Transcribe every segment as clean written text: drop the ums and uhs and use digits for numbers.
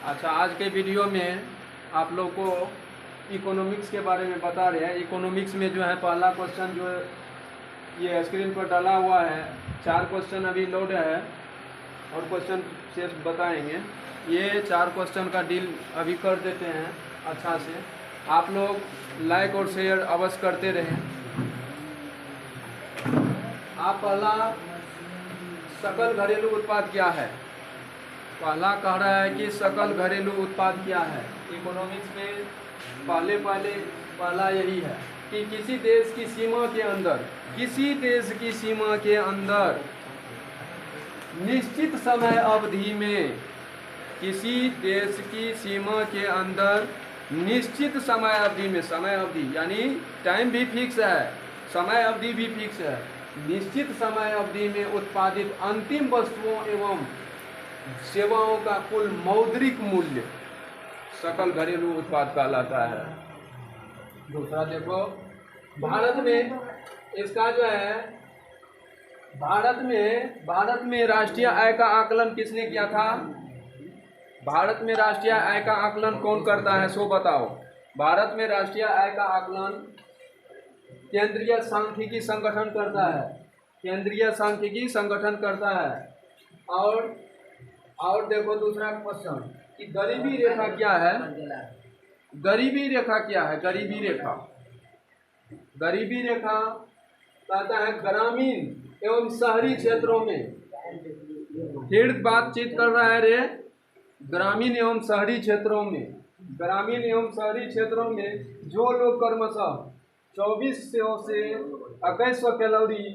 अच्छा, आज के वीडियो में आप लोग को इकोनॉमिक्स के बारे में बता रहे हैं। इकोनॉमिक्स में जो है पहला क्वेश्चन जो ये स्क्रीन पर डाला हुआ है, 4 क्वेश्चन अभी लोड है और क्वेश्चन सिर्फ बताएंगे। ये 4 क्वेश्चन का डील अभी कर देते हैं अच्छा से। आप लोग लाइक और शेयर अवश्य करते रहें। आप पहला सकल घरेलू उत्पाद क्या है? पहला कह रहा है कि सकल घरेलू उत्पाद क्या है। इकोनॉमिक्स में पहला यही है कि किसी देश की सीमा के अंदर निश्चित समय अवधि में, किसी देश की सीमा के अंदर निश्चित समय अवधि में, समय अवधि यानी टाइम भी फिक्स है, समय अवधि भी फिक्स है, निश्चित समय अवधि में उत्पादित अंतिम वस्तुओं एवं सेवाओं का कुल मौद्रिक मूल्य सकल घरेलू उत्पाद कहलाता है। दूसरा देखो, भारत में इसका जो है, भारत में राष्ट्रीय आय का आकलन किसने किया था? भारत में राष्ट्रीय आय का आकलन कौन करता है सो बताओ। भारत में राष्ट्रीय आय का आकलन केंद्रीय सांख्यिकी संगठन करता है। केंद्रीय सांख्यिकी संगठन करता है। और देखो दूसरा क्वेश्चन कि गरीबी रेखा क्या है? गरीबी रेखा क्या है? गरीबी रेखा कहता है ग्रामीण एवं शहरी क्षेत्रों में, फिर बातचीत कर रहा है रे, ग्रामीण एवं शहरी क्षेत्रों में जो लोग क्रमशः 2400 से 2100 कैलोरी,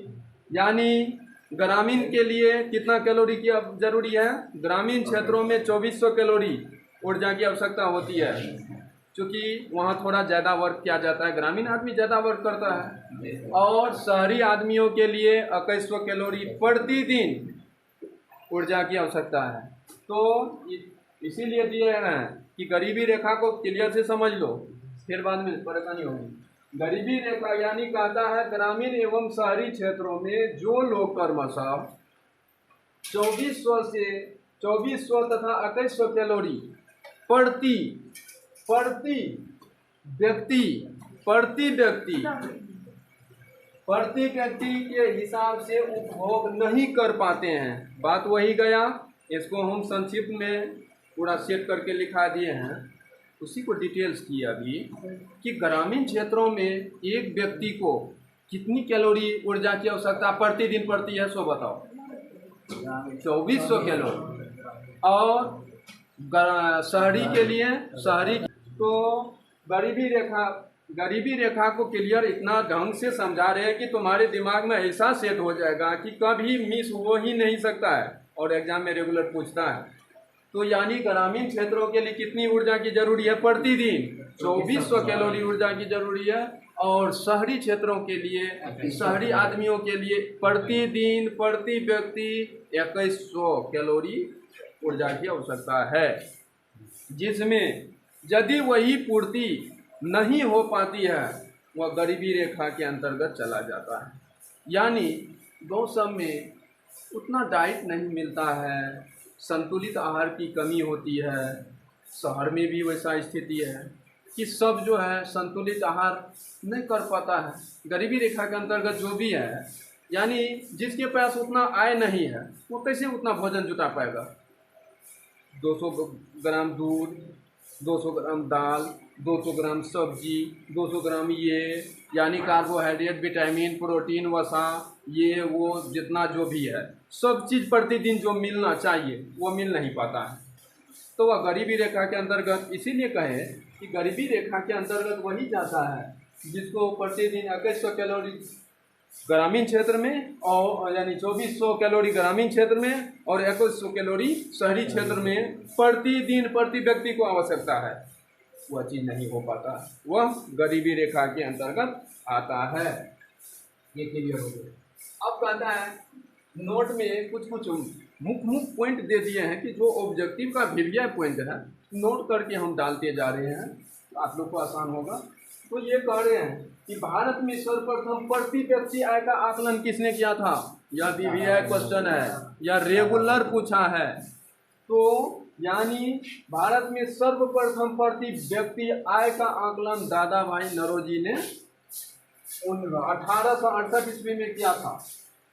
यानी ग्रामीण के लिए कितना कैलोरी की जरूरी है? ग्रामीण क्षेत्रों में 2400 कैलोरी ऊर्जा की आवश्यकता होती है, क्योंकि वहाँ थोड़ा ज़्यादा वर्क किया जाता है, ग्रामीण आदमी ज़्यादा वर्क करता है। और शहरी आदमियों के लिए 2100 कैलोरी प्रतिदिन ऊर्जा की आवश्यकता है। तो इसीलिए दिए हैं कि गरीबी रेखा को क्लियर से समझ लो, फिर बाद में परेशानी होगी। गरीबी रेखा यानी कहता है ग्रामीण एवं शहरी क्षेत्रों में जो लोग क्रमशः 2400 तथा 2100 कैलोरी प्रति व्यक्ति के हिसाब से उपभोग नहीं कर पाते हैं। बात वही गया, इसको हम संक्षिप्त में पूरा सेट करके लिखा दिए हैं, उसी को डिटेल्स की अभी कि ग्रामीण क्षेत्रों में एक व्यक्ति को कितनी कैलोरी ऊर्जा की आवश्यकता प्रतिदिन पड़ती है सो बताओ। 2400 कैलोरी। और शहरी के लिए, तो गरीबी रेखा को क्लियर इतना ढंग से समझा रहे हैं कि तुम्हारे दिमाग में ऐसा सेट हो जाएगा कि कभी मिस हो ही नहीं सकता है और एग्जाम में रेगुलर पूछता है। तो यानी ग्रामीण क्षेत्रों के लिए कितनी ऊर्जा की जरूरी है? प्रतिदिन 2400 कैलोरी ऊर्जा की जरूरी है। और शहरी क्षेत्रों के लिए, शहरी आदमियों के लिए प्रतिदिन प्रति व्यक्ति 2100 कैलोरी ऊर्जा की आवश्यकता है, जिसमें यदि वही पूर्ति नहीं हो पाती है वह गरीबी रेखा के अंतर्गत चला जाता है। यानी गाँव सब में उतना डाइट नहीं मिलता है, संतुलित आहार की कमी होती है। शहर में भी वैसा स्थिति है कि सब जो है संतुलित आहार नहीं कर पाता है। गरीबी रेखा के अंतर्गत जो भी है, यानी जिसके पास उतना आय नहीं है वो कैसे उतना भोजन जुटा पाएगा? 200 ग्राम दूध, 200 ग्राम दाल, 200 ग्राम सब्जी, 200 ग्राम ये, यानी कार्बोहाइड्रेट, विटामिन, प्रोटीन, वसा, ये वो जितना जो भी है सब चीज़ प्रतिदिन जो मिलना चाहिए वो मिल नहीं पाता है। तो वह गरीबी रेखा के अंतर्गत, इसीलिए कहे कि गरीबी रेखा के अंतर्गत वही जाता है जिसको प्रतिदिन 2100 कैलोरी ग्रामीण क्षेत्र में, और यानी 2400 कैलोरी ग्रामीण क्षेत्र में और 2100 कैलोरी शहरी क्षेत्र में प्रतिदिन प्रति व्यक्ति को आवश्यकता है। वह चीज़ नहीं हो पाता, वह गरीबी रेखा के अंतर्गत आता है। ये क्लियर हो गया। अब कहता है नोट में कुछ मुख्य पॉइंट दे दिए हैं कि जो ऑब्जेक्टिव का वीवीआई पॉइंट है नोट करके हम डालते जा रहे हैं, तो आप लोग को आसान होगा। तो ये कह रहे हैं कि भारत में सर्वप्रथम प्रति व्यक्ति आय का आकलन किसने किया था? या वीवीआई क्वेश्चन है या रेगुलर पूछा है। तो यानी भारत में सर्वप्रथम प्रति व्यक्ति आय का आकलन दादा भाई नौरोजी ने 1868 ईस्वी में किया था।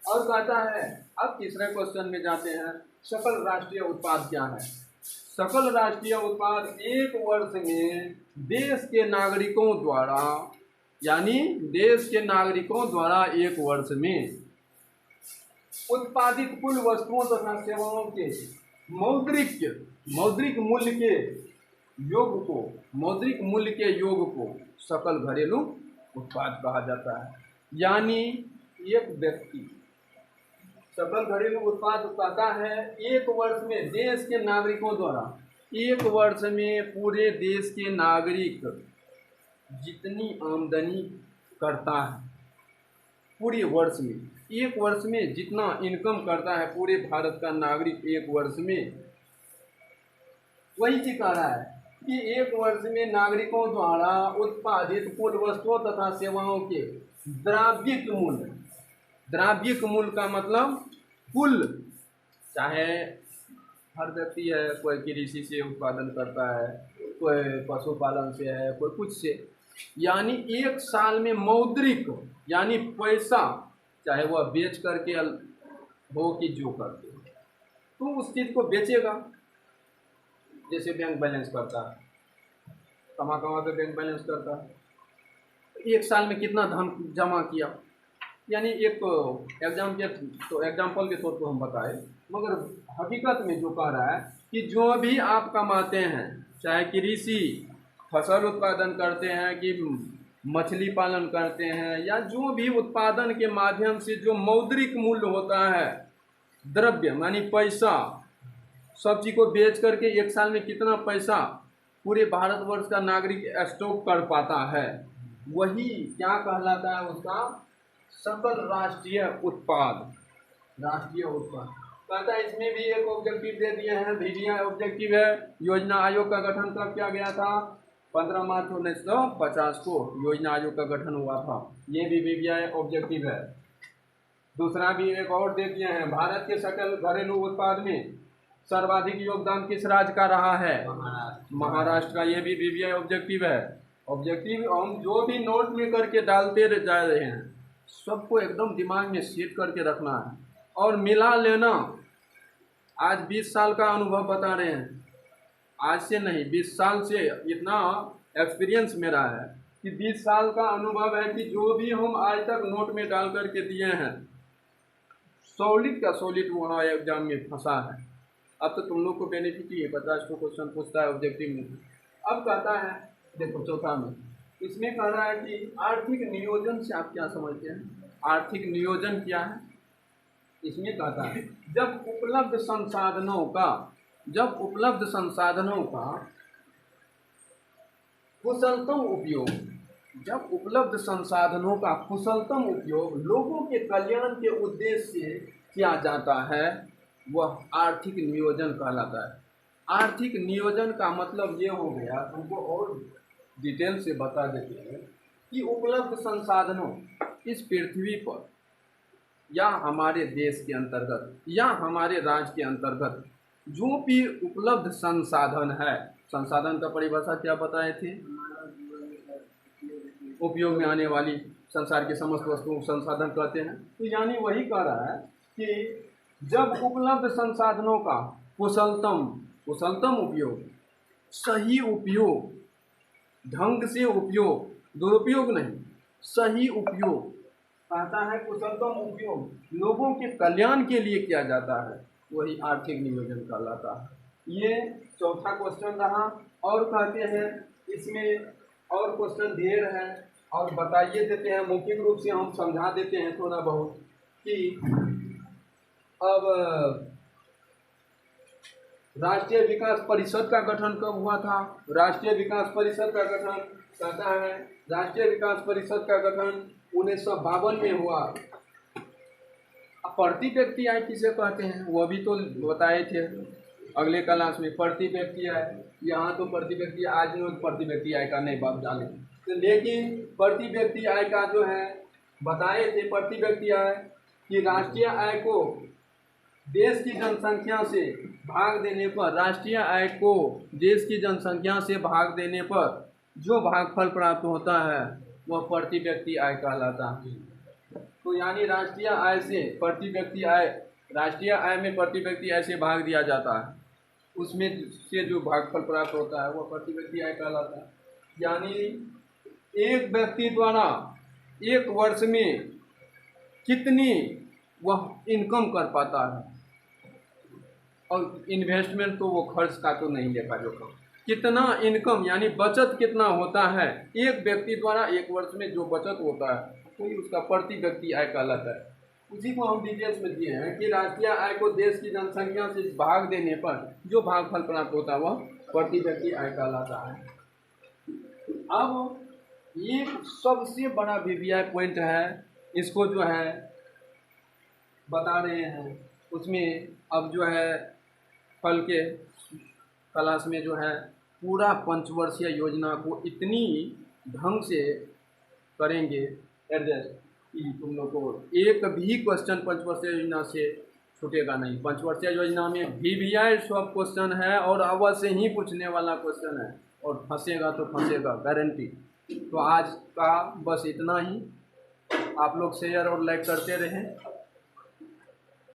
और कहता है, अब तीसरे क्वेश्चन में जाते हैं, सकल राष्ट्रीय उत्पाद क्या है। सकल राष्ट्रीय उत्पाद एक वर्ष में देश के नागरिकों द्वारा, यानी देश के नागरिकों द्वारा एक वर्ष में उत्पादित कुल वस्तुओं तथा सेवाओं के मौद्रिक मूल्य के योग को सकल घरेलू उत्पाद कहा जाता है। यानी एक व्यक्ति सकल घरेलू उत्पाद कहता है एक वर्ष में देश के नागरिकों द्वारा, एक वर्ष में पूरे देश के नागरिक जितनी आमदनी करता है पूरे वर्ष में, एक वर्ष में जितना इनकम करता है पूरे भारत का नागरिक एक वर्ष में, वही चीज कह रहा है कि एक वर्ष में नागरिकों द्वारा उत्पादित कुल वस्तुओं तथा सेवाओं के द्रव्यिक मूल्य का मतलब कुल, चाहे हर व्यक्ति है, कोई कृषि से उत्पादन करता है, कोई पशुपालन से है, कोई कुछ से, यानी एक साल में मौद्रिक यानी पैसा, चाहे वह बेच करके हो कि जो करके, तो उस चीज़ को बेचेगा। जैसे बैंक बैलेंस करता है, कमा के बैंक बैलेंस करता है, एक साल में कितना धन जमा किया, यानी एक एग्जाम्पल के तौर पर हम बताए, मगर हकीकत में जो कह रहा है कि जो भी आप कमाते हैं, चाहे कृषि फसल उत्पादन करते हैं कि मछली पालन करते हैं, या जो भी उत्पादन के माध्यम से जो मौद्रिक मूल्य होता है, द्रव्य मानी पैसा, सब चीज़ को बेच करके एक साल में कितना पैसा पूरे भारतवर्ष का नागरिक स्टॉक कर पाता है, वही क्या कहलाता है, उसका सकल राष्ट्रीय उत्पाद। कहता है इसमें भी एक ऑब्जेक्टिव दे दिए हैं, वीवीआई ऑब्जेक्टिव है। योजना आयोग का गठन कब किया गया था? 15 मार्च 1950 को योजना आयोग का गठन हुआ था। ये भी वीवीआई ऑब्जेक्टिव है। दूसरा भी एक और दे दिए हैं, भारत के सकल घरेलू उत्पाद में सर्वाधिक योगदान किस राज्य का रहा है? महाराष्ट्र का। ये भी वीवीआई ऑब्जेक्टिव है। ऑब्जेक्टिव हम जो भी नोट में करके डालते जा रहे हैं, सबको एकदम दिमाग में सेट करके रखना है और मिला लेना। आज 20 साल का अनुभव बता रहे हैं, आज से नहीं 20 साल से, इतना एक्सपीरियंस मेरा है कि 20 साल का अनुभव है कि जो भी हम आज तक नोट में डाल करके दिए हैं, सॉलिड का सॉलिड वहाँ एग्जाम में फंसा है। अब तो तुम लोग को बेनिफिट ही है, 50 को क्वेश्चन पूछता है ऑब्जेक्टिव में। अब कहता है, देखो चौथा में इसमें कह रहा है कि आर्थिक नियोजन से आप क्या समझते हैं? आर्थिक नियोजन क्या है? इसमें कहता है जब उपलब्ध संसाधनों का कुशलतम उपयोग लोगों के कल्याण के उद्देश्य से किया जाता है, वह आर्थिक नियोजन कहलाता है। आर्थिक नियोजन का मतलब ये हो गया, तुमको और डिटेल से बता देते हैं कि उपलब्ध संसाधनों इस पृथ्वी पर या हमारे देश के अंतर्गत या हमारे राज्य के अंतर्गत जो भी उपलब्ध संसाधन है, संसाधन का परिभाषा क्या बताए थे? उपयोग में आने वाली संसार के समस्त वस्तुओं को संसाधन कहते हैं। तो यानी वही कह रहा है कि जब उपलब्ध संसाधनों का कुशलतम उपयोग, सही उपयोग, ढंग से उपयोग, दुरुपयोग नहीं, सही उपयोग कहता है, कुशलतम उपयोग लोगों के कल्याण के लिए किया जाता है, वही आर्थिक नियोजन कहलाता है। ये चौथा क्वेश्चन रहा। और कहते हैं इसमें और क्वेश्चन ढेर है और बताइए देते हैं, मौखिक रूप से हम समझा देते हैं थोड़ा बहुत कि अब राष्ट्रीय विकास परिषद का गठन कब हुआ था? राष्ट्रीय विकास परिषद का गठन कहता है, राष्ट्रीय विकास परिषद का गठन 1952 में हुआ। प्रति व्यक्ति आय किसे कहते हैं वो भी तो बताए थे अगले क्लास में। प्रति व्यक्ति आय, यहाँ तो प्रति व्यक्ति, आज लोग प्रति व्यक्ति आय का नहीं बात डाले, तो लेकिन प्रति व्यक्ति आय का जो है बताए थे, प्रति व्यक्ति आय कि राष्ट्रीय आय को देश की जनसंख्या से भाग देने पर, राष्ट्रीय आय को देश की जनसंख्या से भाग देने पर जो भागफल प्राप्त होता है वह प्रति व्यक्ति आय कहलाता है। तो यानी राष्ट्रीय आय से प्रति व्यक्ति आय, राष्ट्रीय आय में प्रति व्यक्ति आय से भाग दिया जाता है, उसमें से जो भागफल प्राप्त होता है वह प्रति व्यक्ति आय कहलाता है। यानी एक व्यक्ति द्वारा एक वर्ष में कितनी वह इनकम कर पाता है, और इन्वेस्टमेंट तो वो खर्च का तो नहीं देखा जो कितना इनकम यानी बचत कितना होता है एक व्यक्ति द्वारा एक वर्ष में जो बचत होता है तो उसका प्रति व्यक्ति आय कहलाता है। उसी को हम डिटेल्स में दिए हैं कि राष्ट्रीय आय को देश की जनसंख्या से भाग देने पर जो भागफल प्राप्त होता है वह प्रति व्यक्ति आय कहलाता है। अब ये सबसे बड़ा वीवीआई पॉइंट है, इसको जो है बता रहे हैं। उसमें अब जो है कल के क्लास में जो है पूरा पंचवर्षीय योजना को इतनी ढंग से करेंगे एडजस्ट कि तुम लोग को एक भी क्वेश्चन पंचवर्षीय योजना से छूटेगा नहीं। पंचवर्षीय योजना में वीवीआई सब क्वेश्चन है और अवश्य ही पूछने वाला क्वेश्चन है, और फंसेगा तो फंसेगा गारंटी। तो आज का बस इतना ही। आप लोग शेयर और लाइक करते रहें।